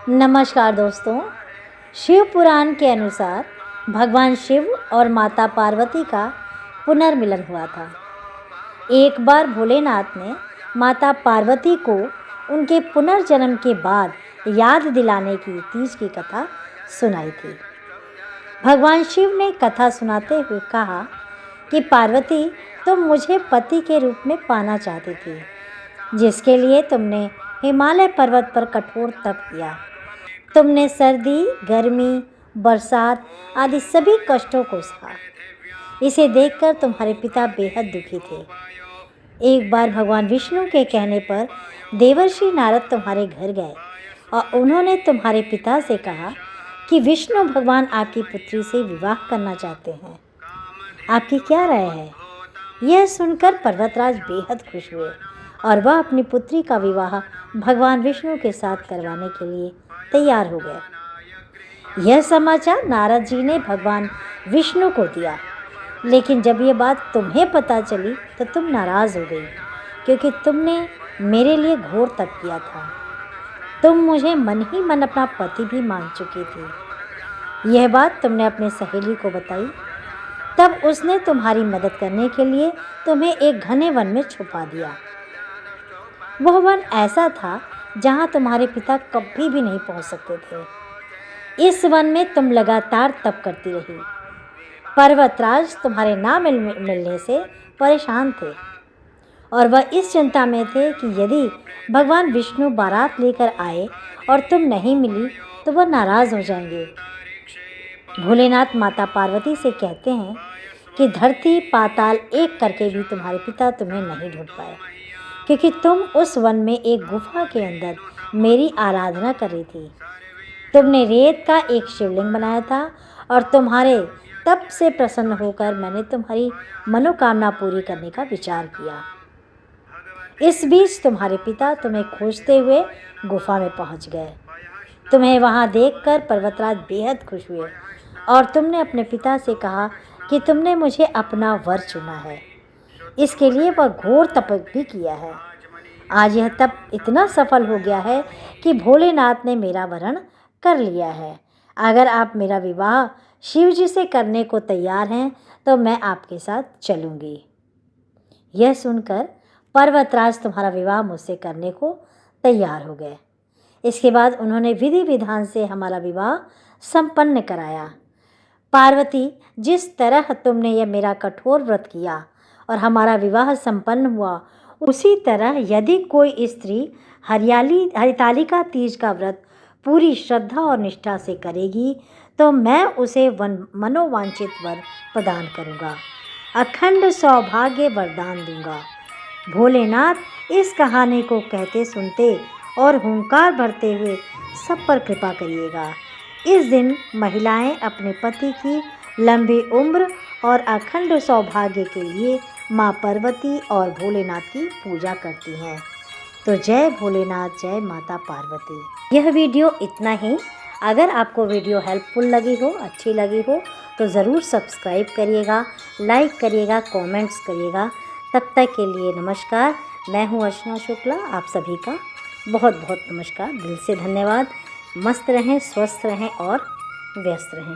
नमस्कार दोस्तों। शिव पुराण के अनुसार भगवान शिव और माता पार्वती का पुनर्मिलन हुआ था। एक बार भोलेनाथ ने माता पार्वती को उनके पुनर्जन्म के बाद याद दिलाने की तीज की कथा सुनाई थी। भगवान शिव ने कथा सुनाते हुए कहा कि पार्वती, तुम मुझे पति के रूप में पाना चाहती थी, जिसके लिए तुमने हिमालय पर्वत पर कठोर तप किया। तुमने सर्दी, गर्मी, बरसात आदि सभी कष्टों को सहा। इसे देखकर तुम्हारे पिता बेहद दुखी थे। एक बार भगवान विष्णु के कहने पर देवर्षि नारद तुम्हारे घर गए और उन्होंने तुम्हारे पिता से कहा कि विष्णु भगवान आपकी पुत्री से विवाह करना चाहते हैं। आपकी क्या राय है? यह सुनकर पर्वतराज बेहद खुश हुए और वह अपनी पुत्री का विवाह भगवान विष्णु के साथ करवाने के लिए तैयार हो गए। यह समाचार नारद जी ने भगवान विष्णु को दिया, लेकिन जब यह बात तुम्हें पता चली तो तुम नाराज़ हो गई, क्योंकि तुमने मेरे लिए घोर तप किया था। तुम मुझे मन ही मन अपना पति भी मान चुकी थी। यह बात तुमने अपने सहेली को बताई। तब उसने तुम्हारी मदद करने के लिए तुम्हें एक घने वन में छुपा दिया। वह वन ऐसा था जहाँ तुम्हारे पिता कभी भी नहीं पहुँच सकते थे। इस वन में तुम लगातार तप करती रही। पर्वतराज तुम्हारे ना मिलने से परेशान थे और वह इस चिंता में थे कि यदि भगवान विष्णु बारात लेकर आए और तुम नहीं मिली तो वह नाराज़ हो जाएंगे। भोलेनाथ माता पार्वती से कहते हैं कि धरती पाताल एक करके भी तुम्हारे पिता तुम्हें नहीं ढूंढ पाए, क्योंकि तुम उस वन में एक गुफा के अंदर मेरी आराधना कर रही थी। तुमने रेत का एक शिवलिंग बनाया था और तुम्हारे तप से प्रसन्न होकर मैंने तुम्हारी मनोकामना पूरी करने का विचार किया। इस बीच तुम्हारे पिता तुम्हें खोजते हुए गुफा में पहुंच गए। तुम्हें वहां देखकर पर्वतराज बेहद खुश हुए और तुमने अपने पिता से कहा कि तुमने मुझे अपना वर चुना है। इसके लिए वह घोर तप भी किया है। आज यह तप इतना सफल हो गया है कि भोलेनाथ ने मेरा वरण कर लिया है। अगर आप मेरा विवाह शिव जी से करने को तैयार हैं तो मैं आपके साथ चलूँगी। यह सुनकर पर्वतराज तुम्हारा विवाह मुझसे करने को तैयार हो गए। इसके बाद उन्होंने विधि विधान से हमारा विवाह संपन्न कराया। पार्वती, जिस तरह तुमने यह मेरा कठोर व्रत किया और हमारा विवाह संपन्न हुआ, उसी तरह यदि कोई स्त्री हरितालिका तीज का व्रत पूरी श्रद्धा और निष्ठा से करेगी तो मैं उसे मनोवांछित वर प्रदान करूँगा, अखंड सौभाग्य वरदान दूंगा। भोलेनाथ इस कहानी को कहते सुनते और हुंकार भरते हुए सब पर कृपा करिएगा। इस दिन महिलाएं अपने पति की लंबी उम्र और अखंड सौभाग्य के लिए माँ पार्वती और भोलेनाथ की पूजा करती हैं। तो जय भोलेनाथ, जय माता पार्वती। यह वीडियो इतना ही। अगर आपको वीडियो हेल्पफुल लगी हो, अच्छी लगी हो तो ज़रूर सब्सक्राइब करिएगा, लाइक करिएगा, कमेंट्स करिएगा। तब तक के लिए नमस्कार। मैं हूँ अर्चना शुक्ला। आप सभी का बहुत बहुत नमस्कार, दिल से धन्यवाद। मस्त रहें, स्वस्थ रहें और व्यस्त रहें।